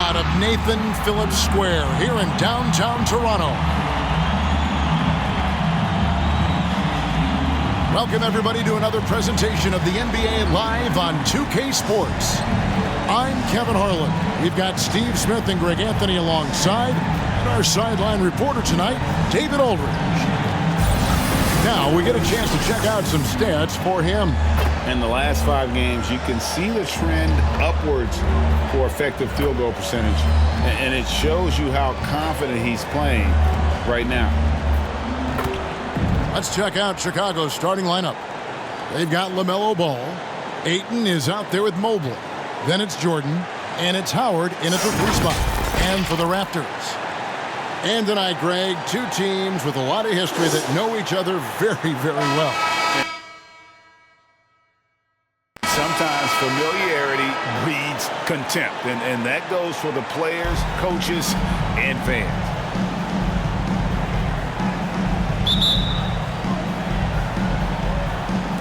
Out of Nathan Phillips Square here in downtown Toronto. Welcome everybody to another presentation of the NBA Live on 2K Sports. I'm Kevin Harlan. We've got Steve Smith and Greg Anthony alongside, and our sideline reporter tonight, David Aldridge. Now we get a chance to check out some stats for him. In the last 5 games, you can see the trend upwards for effective field goal percentage. And it shows you how confident he's playing right now. Let's check out Chicago's starting lineup. They've got LaMelo Ball. Ayton is out there with Mobley. Then it's Jordan. And it's Howard in at the 3 spot. And for the Raptors. And tonight, Greg, 2 teams with a lot of history that know each other very, very well. Sometimes familiarity breeds contempt, and that goes for the players, coaches, and fans.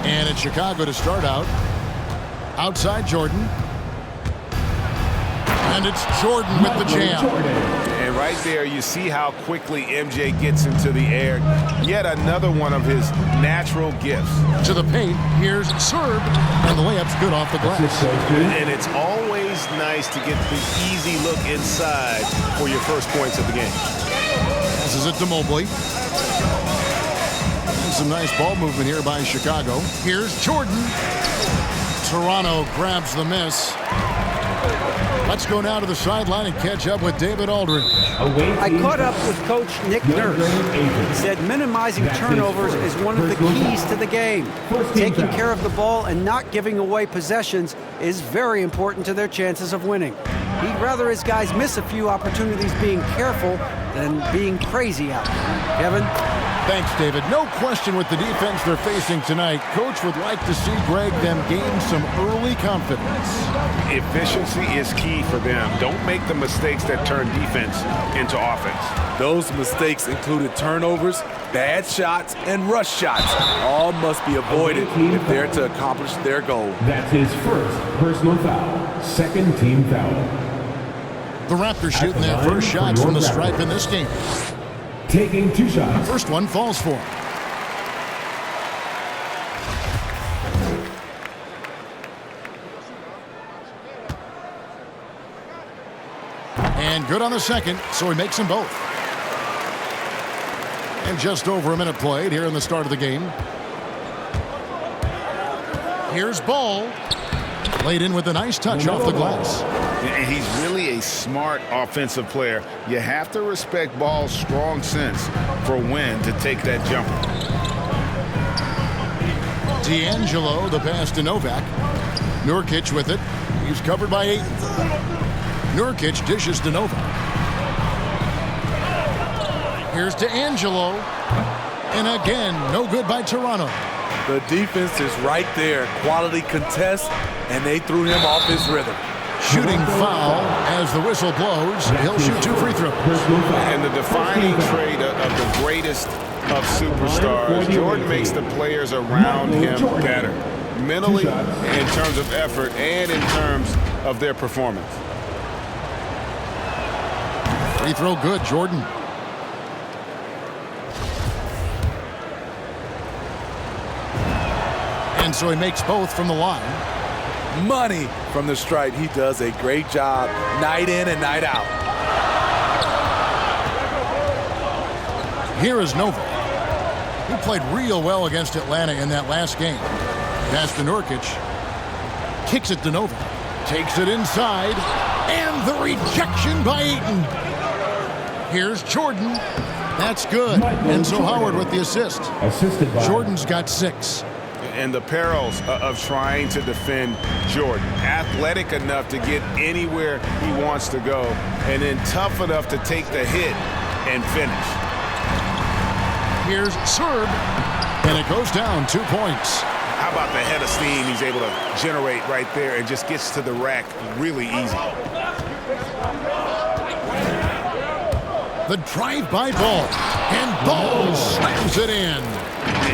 And it's Chicago to start out. Outside Jordan. And it's Jordan with the jam. And right there, you see how quickly MJ gets into the air. Yet another one of his natural gifts. To the paint, here's Serb, and the layup's good off the glass. And it's always nice to get the easy look inside for your first points of the game. Passes it to Mobley. And some nice ball movement here by Chicago. Here's Jordan. Toronto grabs the miss. Let's go now to the sideline and catch up with David Aldridge. I caught up with Coach Nick Nurse. He said minimizing turnovers is one of the keys to the game. Taking care of the ball and not giving away possessions is very important to their chances of winning. He'd rather his guys miss a few opportunities being careful than being crazy out there. Kevin? Thanks, David. No question with the defense they're facing tonight. Coach would like to see Greg them gain some early confidence. Efficiency is key for them. Don't make the mistakes that turn defense into offense. Those mistakes included turnovers, bad shots, and rush shots. All must be avoided if they're to accomplish their goal. That's his first personal foul. Second team foul. The Raptors shooting their first shots from the stripe in this game. Taking 2 shots. First one falls for him. And good on the second, so he makes them both. And just over a minute played here in the start of the game. Here's Ball. Laid in with a nice touch off the glass. And he's really a smart offensive player. You have to respect Ball's strong sense for when to take that jumper. D'Angelo, the pass to Novak. Nurkic with it. He's covered by Ayton. Nurkic dishes to Novak. Here's D'Angelo. And again, no good by Toronto. The defense is right there. Quality contest, and they threw him off his rhythm. Shooting foul as the whistle blows. He'll shoot 2 free throws. And the defining trait of the greatest of superstars, Jordan makes the players around him better. Mentally, in terms of effort, and in terms of their performance. Free throw good, Jordan. And so he makes both from the line. Money from the stripe. He does a great job night in and night out. Here is Novak. He played real well against Atlanta in that last game. Pass to Nurkic. Kicks it to Novak. Takes it inside. And the rejection by Ayton. Here's Jordan. That's good. And so Howard with the assist. Jordan's got 6. And the perils of trying to defend Jordan. Athletic enough to get anywhere he wants to go, and then tough enough to take the hit and finish. Here's Serb, and it goes down 2 points. How about the head of steam he's able to generate right there and just gets to the rack really easy. The drive-by Ball, and Ball slams it in.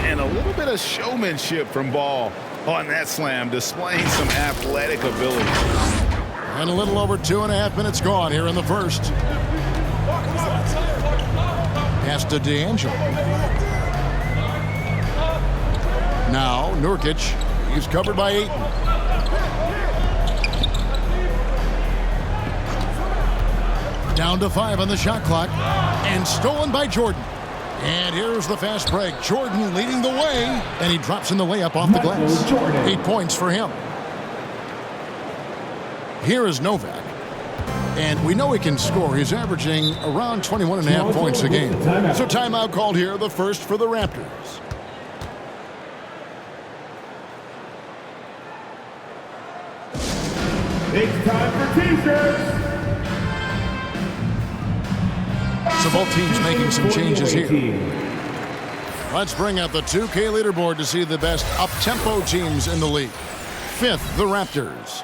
And a little bit of showmanship from Ball on that slam, displaying some athletic ability. And a little over 2.5 minutes gone here in the first. Pass to D'Angelo. Now, Nurkic. He's covered by Ayton. Down to 5 on the shot clock. And stolen by Jordan. And here's the fast break. Jordan leading the way. And he drops in the layup off the glass. 8 points for him. Here is Novak. And we know he can score. He's averaging around 21.5 points a game. So timeout called here, the first for the Raptors. It's time for T-shirts. So both teams making some changes here. Let's bring out the 2K leaderboard to see the best up-tempo teams in the league. 5th, the Raptors.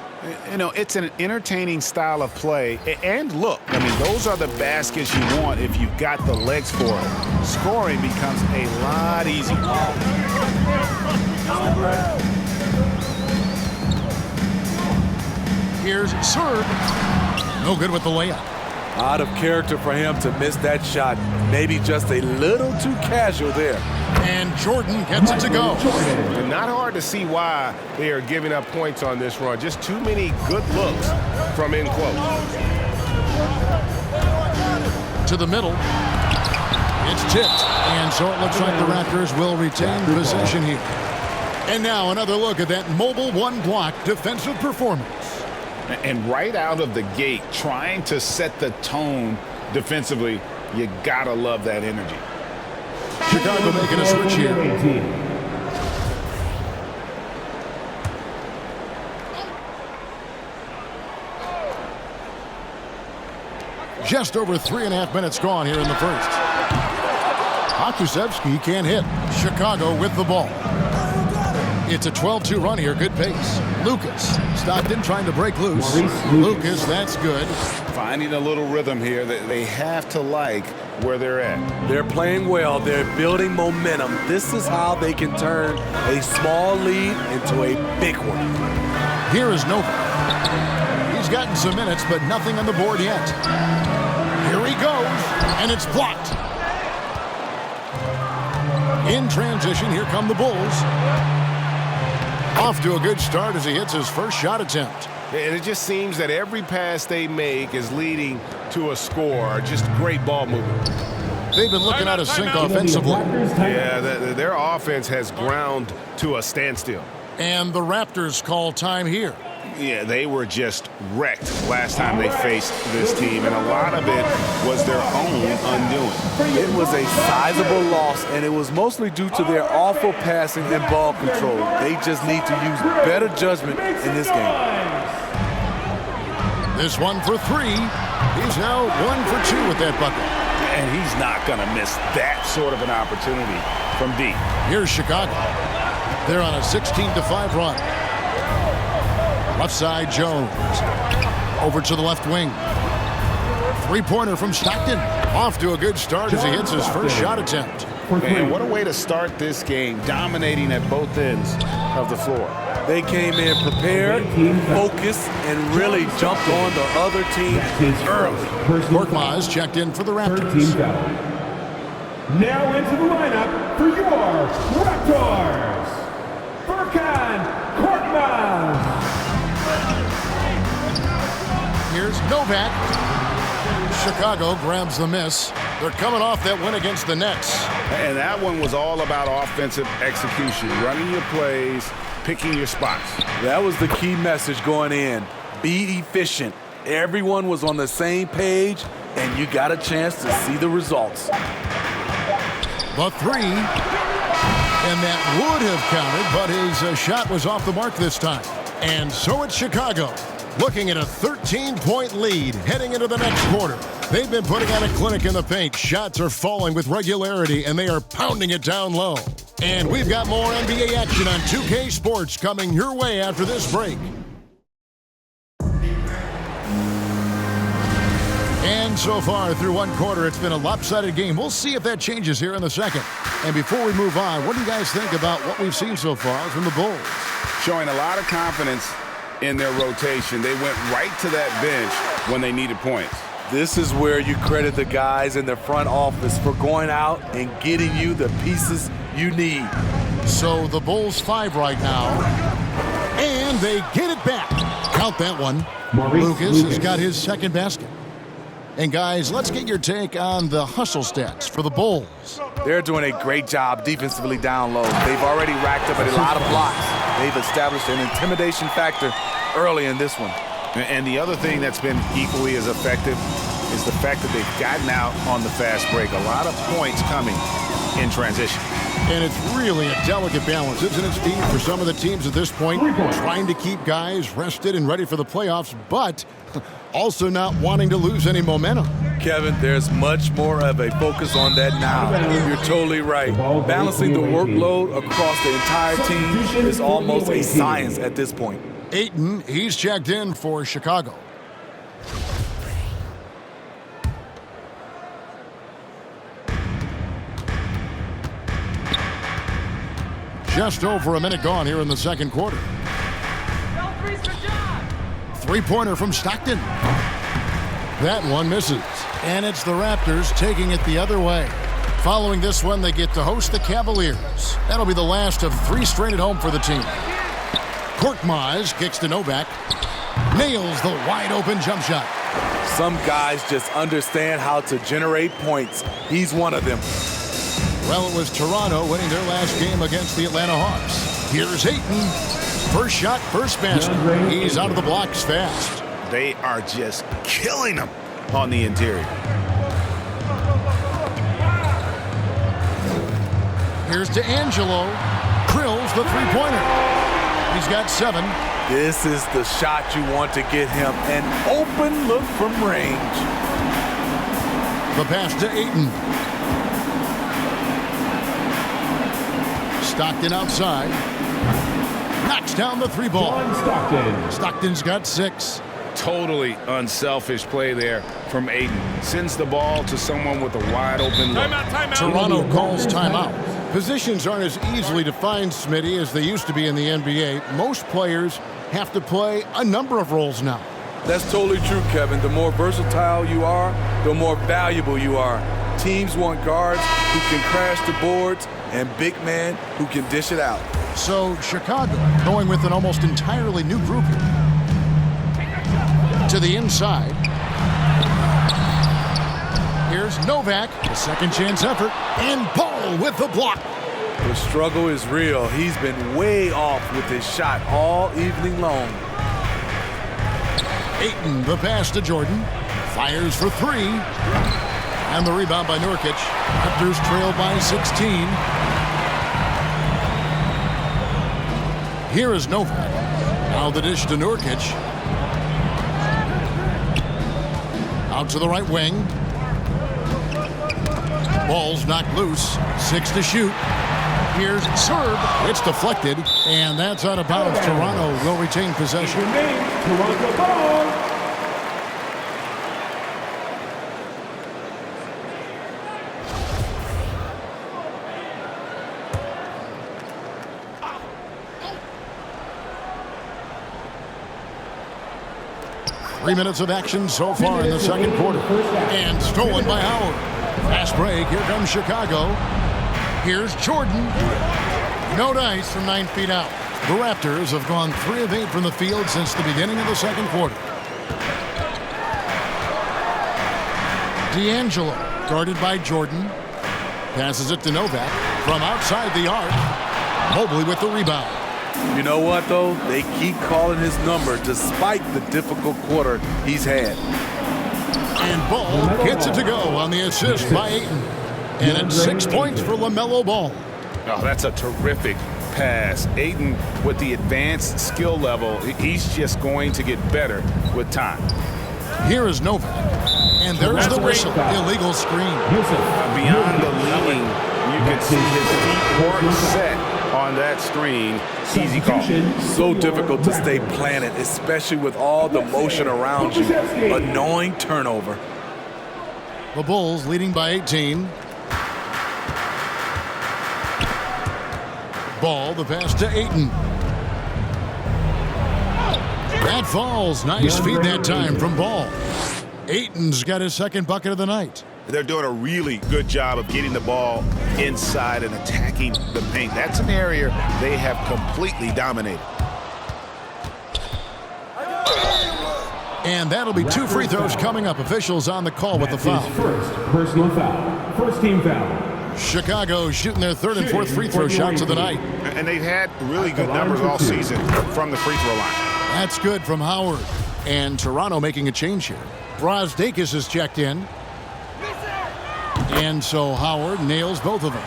You know, it's an entertaining style of play. And look, I mean, those are the baskets you want if you've got the legs for it. Scoring becomes a lot easier. Here's Serb. No good with the layup. Out of character for him to miss that shot. Maybe just a little too casual there. And Jordan gets it to go. Not hard to see why they are giving up points on this run. Just too many good looks from in close. To the middle. It's tipped. And so it looks like the Raptors will retain possession here. And now another look at that mobile one-block defensive performance. And right out of the gate, trying to set the tone defensively, you gotta love that energy. Chicago making a switch here. Just over 3.5 minutes gone here in the first. Pokusevski can't hit. Chicago with the ball. It's a 12-2 run here. Good pace. Lucas. Stockton trying to break loose. Lucas, that's good. Finding a little rhythm here that they have to like where they're at. They're playing well. They're building momentum. This is how they can turn a small lead into a big one. Here is Novak. He's gotten some minutes, but nothing on the board yet. Here he goes, and it's blocked. In transition, here come the Bulls. Off to a good start as he hits his first shot attempt. And it just seems that every pass they make is leading to a score. Just great ball movement. They've been looking out of sync offensively. Yeah, their offense has ground to a standstill. And the Raptors call time here. Yeah, they were just wrecked last time they faced this team, and a lot of it was their own undoing. It was a sizable loss, and it was mostly due to their awful passing and ball control. They just need to use better judgment in this game. This one for 3. He's now 1 for 2 with that bucket. And he's not going to miss that sort of an opportunity from deep. Here's Chicago. They're on a 16-5 run. Left side, Jones. Over to the left wing. Three-pointer from Stockton. Off to a good start as he hits his first shot attempt. Man, what a way to start this game, dominating at both ends of the floor. They came in prepared, focused, and really jumped on the other team early. Korkmaz checked in for the Raptors. Now into the lineup for your Raptors. Furkan Korkmaz. Here's Novak. Chicago grabs the miss. They're coming off that win against the Nets. And that one was all about offensive execution, running your plays, picking your spots. That was the key message going in. Be efficient. Everyone was on the same page, and you got a chance to see the results. The 3. And that would have counted, but his shot was off the mark this time. And so it's Chicago, looking at a 13-point lead heading into the next quarter. They've been putting on a clinic in the paint. Shots are falling with regularity, and they are pounding it down low. And we've got more NBA action on 2K Sports coming your way after this break. And so far through one quarter, it's been a lopsided game. We'll see if that changes here in the second. And before we move on, what do you guys think about what we've seen so far from the Bulls? Showing a lot of confidence in their rotation. They went right to that bench when they needed points. This is where you credit the guys in the front office for going out and getting you the pieces you need. So the Bulls 5 right now, and they get it back. Count that one. Lucas has got his second basket. And guys, let's get your take on the hustle stats for the Bulls. They're doing a great job defensively down low. They've already racked up a lot of blocks. They've established an intimidation factor early in this one. And the other thing that's been equally as effective is the fact that they've gotten out on the fast break. A lot of points coming in transition. And it's really a delicate balance, isn't it, Steve, for some of the teams at this point, trying to keep guys rested and ready for the playoffs, but also not wanting to lose any momentum. Kevin, there's much more of a focus on that now. You're totally right. Balancing the workload across the entire team is almost a science at this point. Ayton, he's checked in for Chicago. Just over a minute gone here in the second quarter. Three-pointer from Stockton. That one misses. And it's the Raptors taking it the other way. Following this one, they get to host the Cavaliers. That'll be the last of 3 straight at home for the team. Korkmaz kicks to Novak. Nails the wide-open jump shot. Some guys just understand how to generate points. He's one of them. Well, it was Toronto winning their last game against the Atlanta Hawks. Here's Ayton. First shot, first basket. He's out of the blocks fast. They are just killing them on the interior. Here's D'Angelo. Drills the three-pointer. He's got 7. This is the shot you want to get him. An open look from range. The pass to Ayton. Stockton outside. Knocks down the 3-ball. Stockton's got 6. Totally unselfish play there from Ayton. Sends the ball to someone with a wide open look. Timeout. Toronto calls timeout. Positions aren't as easily defined, Smitty, as they used to be in the NBA. Most players have to play a number of roles now. That's totally true, Kevin. The more versatile you are, the more valuable you are. Teams want guards who can crash the boards and big men who can dish it out. So Chicago going with an almost entirely new group here. To the inside. Here's Novak, a second chance effort, and Paul with the block. The struggle is real. He's been way off with his shot all evening long. Ayton, the pass to Jordan. Fires for 3. And the rebound by Nurkic. Raptors trail by 16. Here is Novak. Now the dish to Nurkic. Out to the right wing. Ball's knocked loose. 6 to shoot. Here's serve. It's deflected, and that's out of bounds. Toronto will retain possession. Toronto ball. Three minutes of action so far in the second quarter. And stolen by Howard. Fast break. Here comes Chicago. Here's Jordan. No dice from 9 feet out. The Raptors have gone 3 of 8 from the field since the beginning of the second quarter. D'Angelo, guarded by Jordan. Passes it to Novak from outside the arc. Mobley with the rebound. You know what, though? They keep calling his number despite the difficult quarter he's had. And Ball gets it to go on the assist by Ayton. And it's 6 points for LaMelo Ball. Oh, that's a terrific pass. Ayton, with the advanced skill level, he's just going to get better with time. Here is Novak. And there's the whistle. Illegal screen. Beyond the leaning, you can see his feet weren't set on that screen. Easy call. So difficult to stay planted, especially with all the motion around you. Annoying turnover. The Bulls leading by 18. Ball, the pass to Ayton. That falls. Nice feed that time from Ball. Ayton's got his second bucket of the night. They're doing a really good job of getting the ball inside and attacking the paint. That's an area they have completely dominated. And that'll be 2 free throws coming up. Officials on the call with the foul. First personal foul. First team foul. Chicago shooting their third and fourth free throw shots of the night. And they've had really good numbers all season from the free throw line. That's good from Howard. And Toronto making a change here. Brosdakis is checked in. And so Howard nails both of them.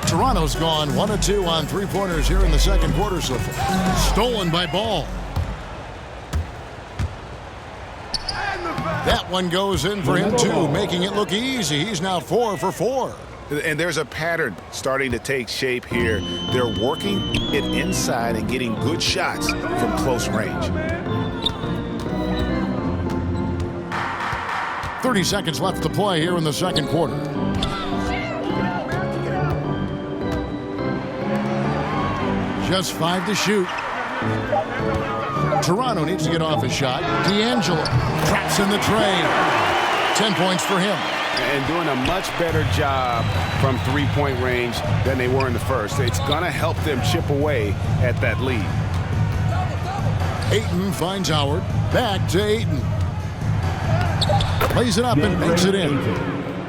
Toronto's gone 1 of 2 on three-pointers here in the second quarter so far. Stolen by Ball. That one goes in for him too, making it look easy. He's now 4 for 4. And there's a pattern starting to take shape here. They're working it inside and getting good shots from close range. 30 seconds left to play here in the second quarter. Just 5 to shoot. Toronto needs to get off his shot. D'Angelo traps in the tray. 10 points for him. And doing a much better job from three-point range than they were in the first. It's going to help them chip away at that lead. Ayton finds Howard. Back to Ayton. Plays it up and makes it in.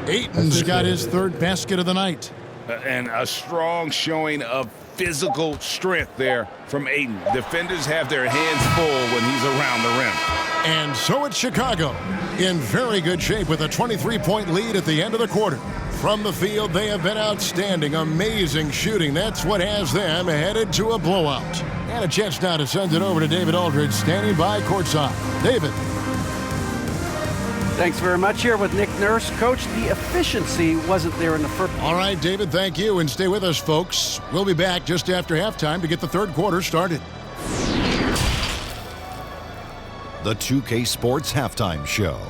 Ayton's got his third basket of the night. And a strong showing of physical strength there from Ayton. Defenders have their hands full when he's around the rim. And so it's Chicago in very good shape with a 23-point lead at the end of the quarter. From the field, they have been outstanding. Amazing shooting. That's what has them headed to a blowout. And a chance now to send it over to David Aldridge, standing by courtside. David. Thanks very much. Here with Nick Nurse. Coach, the efficiency wasn't there in the first. All right, David, thank you. And stay with us, folks. We'll be back just after halftime to get the third quarter started. The 2K Sports Halftime Show.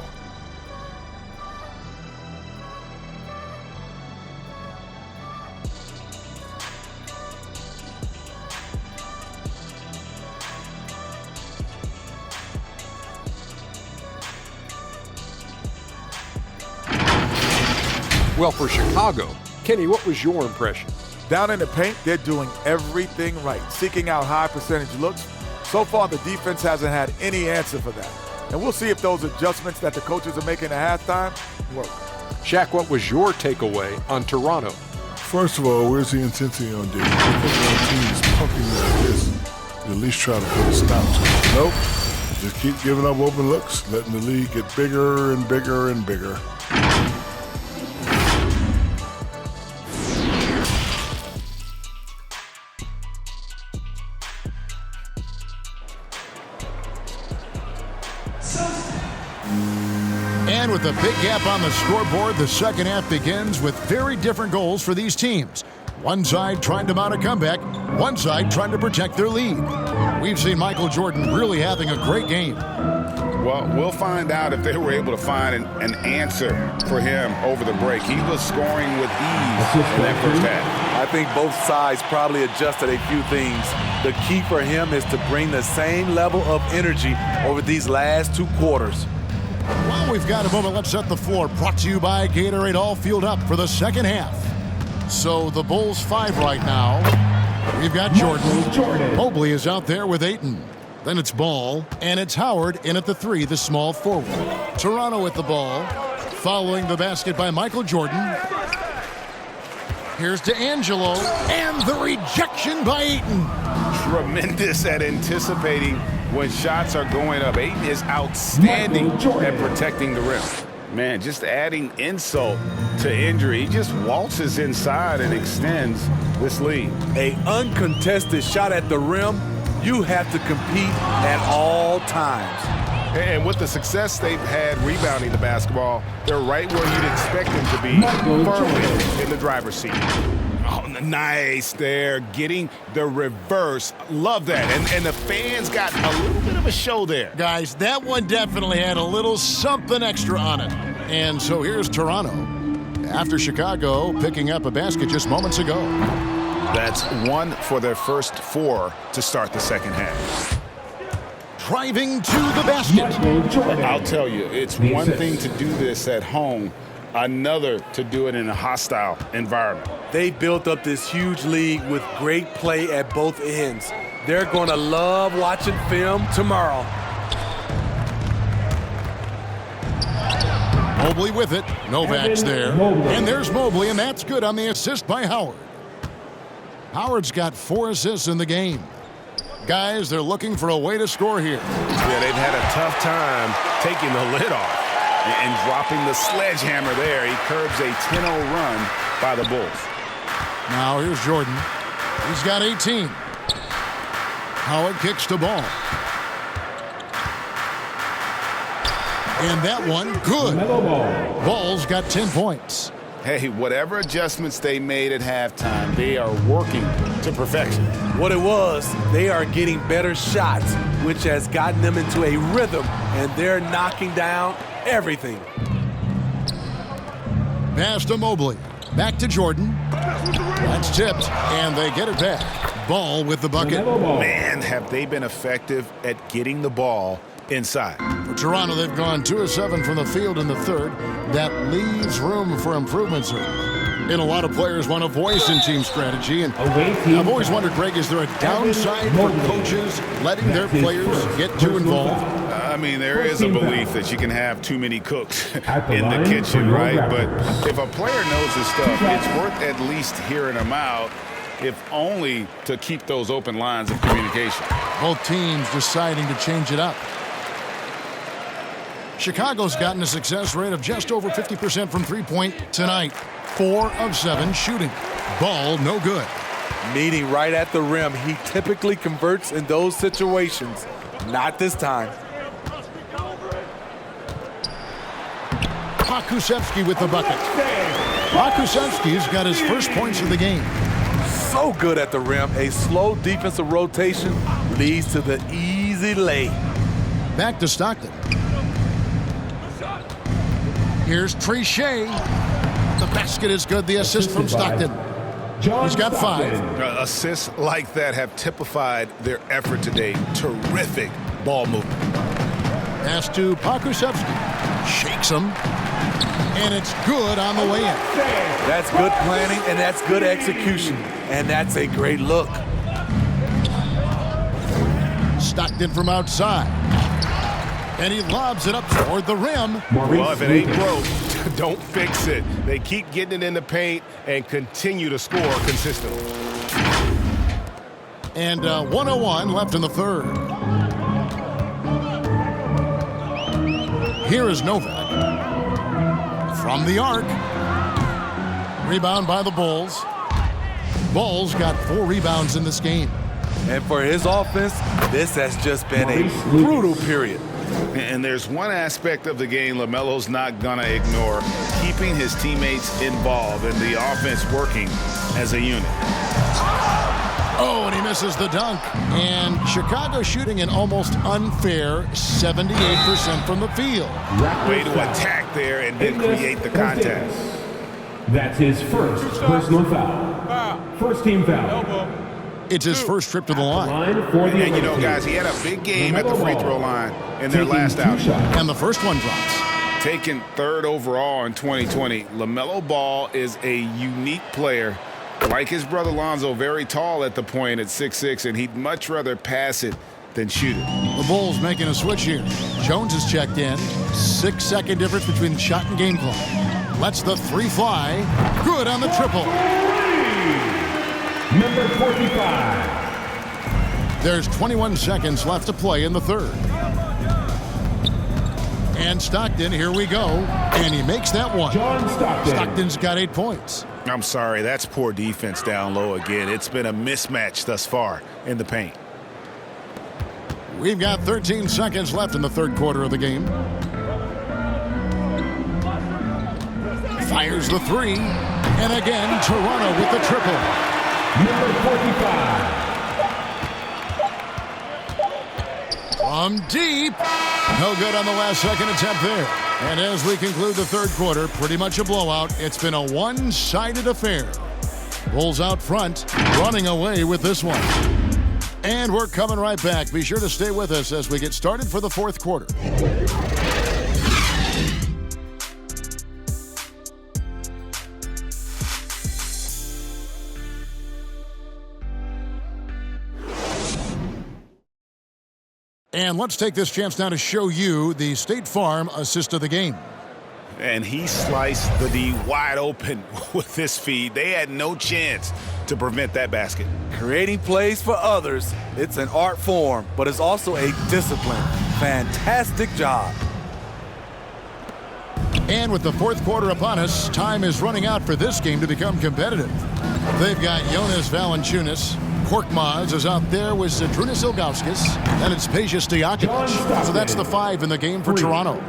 Well, for Chicago, Kenny, what was your impression? Down in the paint, they're doing everything right, seeking out high percentage looks. So far, the defense hasn't had any answer for that. And we'll see if those adjustments that the coaches are making at halftime work. Shaq, what was your takeaway on Toronto? First of all, where's the intensity on defense? If our team is pumping like this, you at least try to put a stop to it. Nope. Just keep giving up open looks, letting the lead get bigger and bigger and bigger. And with a big gap on the scoreboard, the second half begins with very different goals for these teams. One side trying to mount a comeback, one side trying to protect their lead. We've seen Michael Jordan really having a great game. Well, we'll find out if they were able to find an answer for him over the break. He was scoring with ease in that first half. I think both sides probably adjusted a few things. The key for him is to bring the same level of energy over these last 2 quarters. Well, we've got a moment. Let's set the floor. Brought to you by Gatorade, all fueled up for the second half. So the Bulls 5 right now. We've got Jordan. Mobley is out there with Ayton. Then it's Ball, and it's Howard in at the 3, the small forward. Toronto with the ball, following the basket by Michael Jordan. Here's D'Angelo, and the rejection by Ayton. Tremendous at anticipating when shots are going up. Ayton is outstanding at protecting the rim. Man, just adding insult to injury. He just waltzes inside and extends this lead. An uncontested shot at the rim, you have to compete at all times. And with the success they've had rebounding the basketball, they're right where you'd expect them to be, firmly in the driver's seat. Oh, nice there, getting the reverse. Love that. And the fans got a little bit of a show there. Guys, that one definitely had a little something extra on it. And so here's Toronto, after Chicago picking up a basket just moments ago. That's 1 for their first 4 to start the second half. Driving to the basket. I'll tell you, it's one thing to do this at home, another to do it in a hostile environment. They built up this huge lead with great play at both ends. They're going to love watching film tomorrow. Mobley with it. Novak's there. And there's Mobley, and that's good on the assist by Howard. Howard's got 4 assists in the game. Guys, they're looking for a way to score here. Yeah, they've had a tough time taking the lid off and dropping the sledgehammer there. He curbs a 10-0 run by the Bulls. Now here's Jordan. He's got 18. Howard kicks to Ball. And that one, good. Ball's got 10 points. Hey, whatever adjustments they made at halftime, they are working to perfection. What it was, they are getting better shots, which has gotten them into a rhythm, and they're knocking down everything. Pass to Mobley. Back to Jordan. That's tipped, and they get it back. Ball with the bucket. Man, have they been effective at getting the ball inside. For Toronto, they've gone 2 of 7 from the field in the third. That leaves room for improvement, sir. And a lot of players want a voice in team strategy. And I've always wondered, Greg, is there a downside for coaches letting their players get too involved? I mean, there is a belief that you can have too many cooks in the kitchen, right? But if a player knows his stuff, it's worth at least hearing them out, if only to keep those open lines of communication. Both teams deciding to change it up. Chicago's gotten a success rate of just over 50% from three-point tonight. 4 of 7 shooting. Ball no good. Meeting right at the rim. He typically converts in those situations. Not this time. Pokusevski with the bucket. Pokusevski's got his first points of the game. So good at the rim. A slow defensive rotation leads to the easy lay. Back to Stockton. Here's Trichet. The basket is good. The assist from Stockton. He's got 5. Assists like that have typified their effort today. Terrific ball movement. Pass to Pokusevski. Shakes him. And it's good on the way in. That's good planning, and that's good execution. And that's a great look. Stockton from outside. And he lobs it up toward the rim. Well, if it ain't broke, don't fix it. They keep getting it in the paint and continue to score consistently. And 101 left in the third. Here is Novak. From the arc. Rebound by the Bulls. Bulls got 4 rebounds in this game. And for his offense, this has just been a brutal period. And there's one aspect of the game LaMelo's not going to ignore, keeping his teammates involved and the offense working as a unit. Oh, and he misses the dunk. And Chicago shooting an almost unfair 78% from the field. Way to attack there and then create the contact. That's his first personal foul. First team foul. It's his first trip to the line. And you know, guys, he had a big game at the free throw line in their last outing. And the first one drops. Taken 3rd overall in 2020, LaMelo Ball is a unique player. Like his brother Lonzo, very tall at the point at 6'6", and he'd much rather pass it than shoot it. The Bulls making a switch here. Jones is checked in. 6-second difference between shot and game clock. Lets the 3 fly. Good on the triple. Number 45. There's 21 seconds left to play in the third. And Stockton, here we go. And he makes that one. John Stockton. Stockton's got 8 points. I'm sorry, that's poor defense down low again. It's been a mismatch thus far in the paint. We've got 13 seconds left in the third quarter of the game. Fires the 3. And again, Toronto with the triple. Number 45. From deep. No good on the last second attempt there. And as we conclude the third quarter, pretty much a blowout. It's been a one-sided affair. Rolls out front, running away with this one. And we're coming right back. Be sure to stay with us as we get started for the fourth quarter. And let's take this chance now to show you the State Farm assist of the game. And he sliced the D wide open with his feed. They had no chance to prevent that basket. Creating plays for others, it's an art form, but it's also a discipline. Fantastic job. And with the fourth quarter upon us, time is running out for this game to become competitive. They've got Jonas Valanciunas. Korkmaz is out there with Zydrunas Ilgauskas, and it's Peja Stojakovic. So that's the 5 in the game for Toronto.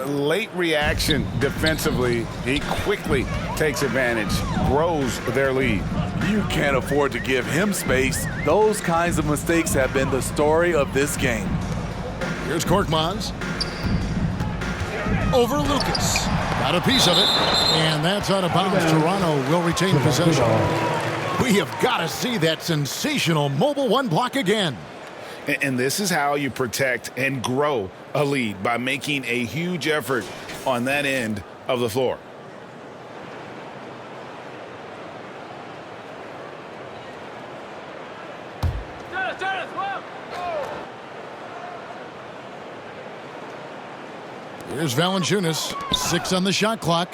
Late reaction defensively. He quickly takes advantage, grows their lead. You can't afford to give him space. Those kinds of mistakes have been the story of this game. Here's Korkmaz. Over Lucas. Got a piece of it, and that's out of bounds. Toronto will retain possession. We have got to see that sensational mobile one block again. And this is how you protect and grow a lead, by making a huge effort on that end of the floor. Here's Valanciunas, 6 on the shot clock.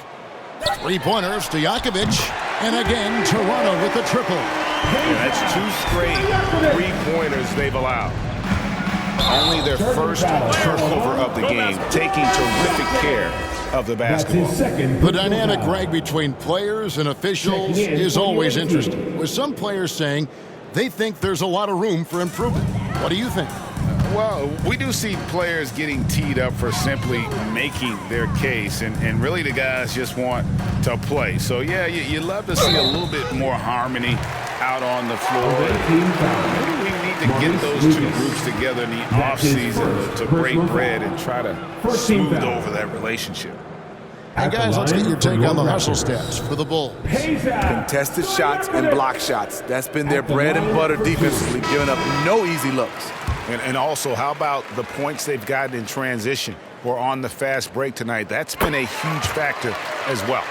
Three-pointer, Stojakovic, and again Toronto with the triple. And that's 2 straight three-pointers they've allowed. Only their first turnover of the game, taking terrific care of the basketball. The dynamic, Greg, between players and officials is always interesting, with some players saying they think there's a lot of room for improvement. What do you think? Well, we do see players getting teed up for simply making their case, and really the guys just want to play. So, yeah, you love to see a little bit more harmony out on the floor. Maybe we need to get those two groups together in the offseason to break bread and try to smooth over that relationship. And guys, let's get your take on the hustle stats for the Bulls. Contested shots and block shots. That's been their bread and butter defensively, giving up no easy looks. And also, how about the points they've gotten in transition or on the fast break tonight? That's been a huge factor as well.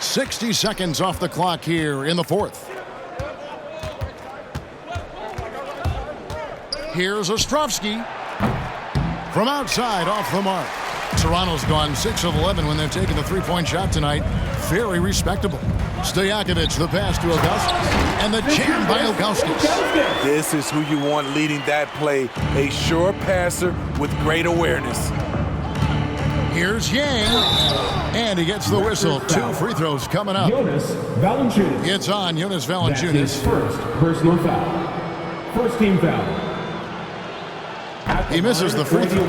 60 seconds off the clock here in the fourth. Here's Ostrovsky. From outside, off the mark. Toronto's gone 6 of 11 when they've taken the three-point shot tonight. Very respectable. Stojakovic, the pass to Ilgauskas. And the jam by Ilgauskas. This is who you want leading that play. A sure passer with great awareness. Here's Yang. And he gets the whistle. 2 free throws coming up. Jonas Valanciunas. It's on Jonas That's his Valanciunas. first personal foul. First team foul. He misses the free throw.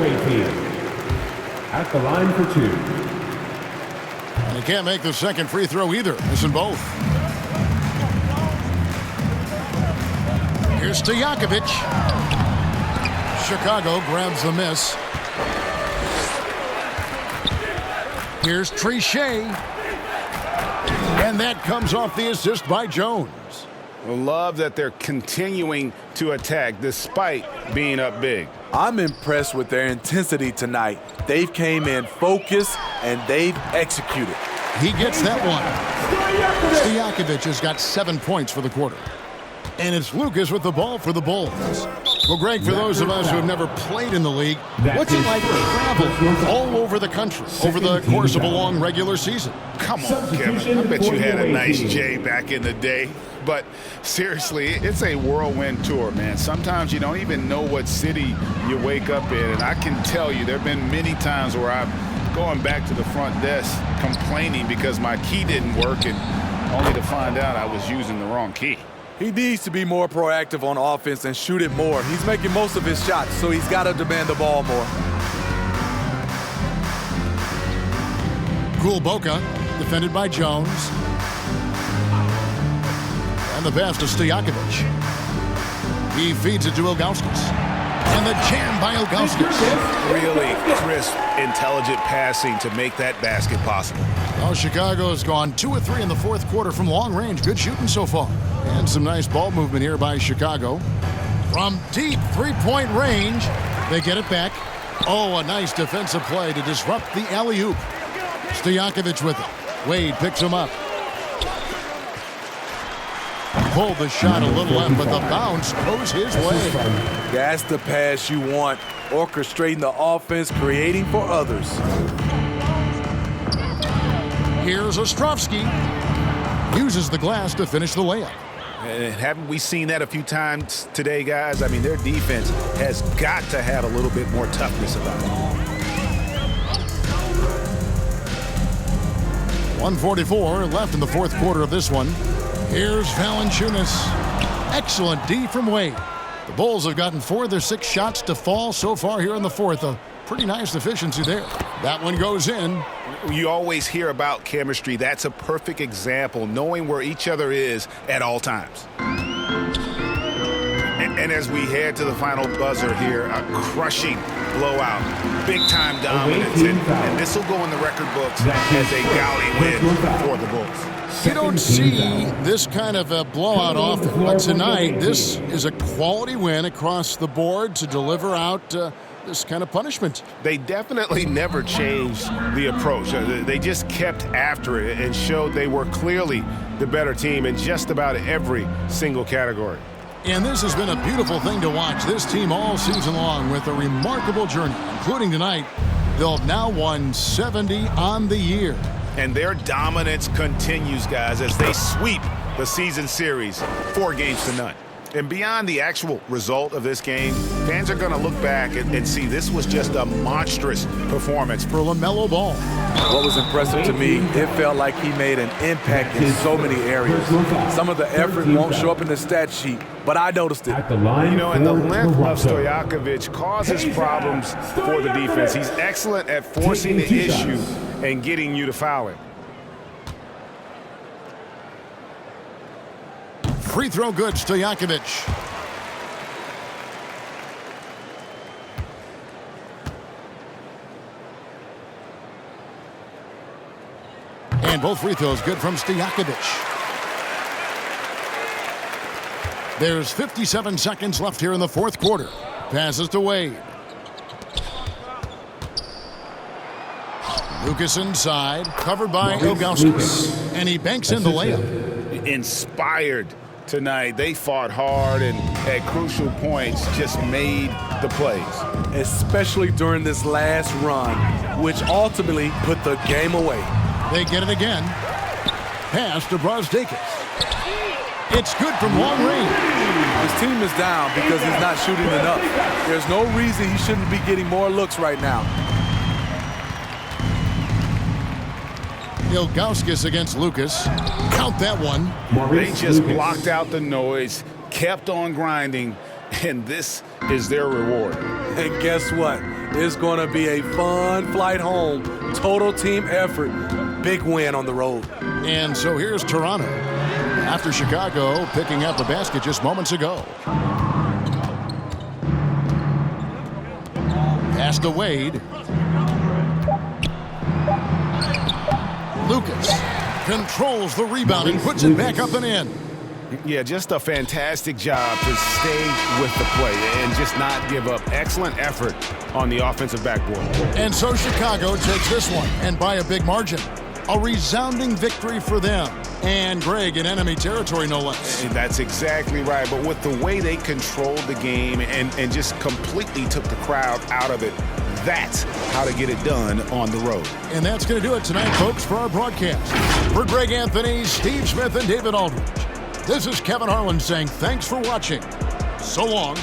At the line for 2. And he can't make the second free throw either. Missing both. Here's Stojakovic. Chicago grabs the miss. Here's Trichet. And that comes off the assist by Jones. Love that they're continuing to attack despite being up big. I'm impressed with their intensity tonight. They've came in focused and they've executed. He gets that one. Stojakovic has got 7 points for the quarter. And it's Lucas with the ball for the Bulls. Well, Greg, for those of us who have never played in the league, what's it like to travel all over the country over the course of a long regular season? Come on, Kevin. I bet you had a nice J back in the day. But seriously, it's a whirlwind tour, man. Sometimes you don't even know what city you wake up in. And I can tell you there have been many times where I'm going back to the front desk complaining because my key didn't work, and only to find out I was using the wrong key. He needs to be more proactive on offense and shoot it more. He's making most of his shots, so he's got to demand the ball more. Kulboka, defended by Jones. And the pass to Stojakovic. He feeds it to Ilgauskas. And the jam by Ilgauskas. Really crisp, intelligent passing to make that basket possible. Well, Chicago's gone 2 of 3 in the fourth quarter from long range. Good shooting so far. And some nice ball movement here by Chicago. From deep three-point range, they get it back. Oh, a nice defensive play to disrupt the alley-oop. Stojakovic with it. Wade picks him up. Pulled the shot a little left, but the bounce goes his way. That's the pass you want. Orchestrating the offense, creating for others. Here's Ostrovsky. Uses the glass to finish the layup. And haven't we seen that a few times today, guys? I mean, their defense has got to have a little bit more toughness about it. 1:44 left in the fourth quarter of this one. Here's Valanciunas. Excellent D from Wade. The Bulls have gotten 4 of their 6 shots to fall so far here in the fourth. A pretty nice efficiency there. That one goes in. You always hear about chemistry. That's a perfect example, knowing where each other is at all times. And as we head to the final buzzer here, a crushing blowout, big-time dominance, and this will go in the record books as a gaudy win for the Bulls. You don't see this kind of a blowout often, but tonight this is a quality win across the board to deliver out this kind of punishment. They definitely never changed the approach. They just kept after it and showed they were clearly the better team in just about every single category. And this has been a beautiful thing to watch this team all season long with a remarkable journey, including tonight. They'll have now won 70 on the year. And their dominance continues, guys, as they sweep the season series 4 games to none. And beyond the actual result of this game, fans are going to look back and see this was just a monstrous performance for LaMelo Ball. What was impressive to me, it felt like he made an impact in so many areas. Some of the effort won't show up in the stat sheet, but I noticed it. You know, and the length of Stojakovic causes problems for the defense. He's excellent at forcing the issue and getting you to foul him. Free throw good, Stojakovic. And both free throws good from Stojakovic. There's 57 seconds left here in the fourth quarter. Passes to Wade. Lucas inside, covered by Ilgauskas. And he banks in the layup. Inspired tonight. They fought hard and at crucial points just made the plays. Especially during this last run, which ultimately put the game away. They get it again. Pass to Brazdeikis. It's good from long range. His team is down because he's not shooting enough. There's no reason he shouldn't be getting more looks right now. Ilgauskas against Lucas. Count that one. They just blocked out the noise, kept on grinding, and this is their reward. And guess what? It's going to be a fun flight home. Total team effort. Big win on the road. And so here's Toronto. After Chicago picking up a basket just moments ago. Pass to Wade. Lucas controls the rebound and puts it back up and in. Yeah, just a fantastic job to stay with the play and just not give up. Excellent effort on the offensive backboard. And so Chicago takes this one, and by a big margin. A resounding victory for them. And Greg in enemy territory, no less. And that's exactly right. But with the way they controlled the game and just completely took the crowd out of it, that's how to get it done on the road. And that's going to do it tonight, folks, for our broadcast. For Greg Anthony, Steve Smith, and David Aldridge, this is Kevin Harlan saying thanks for watching. So long.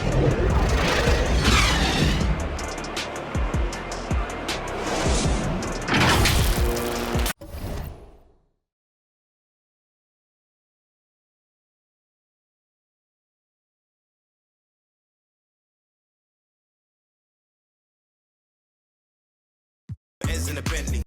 In a Bentley.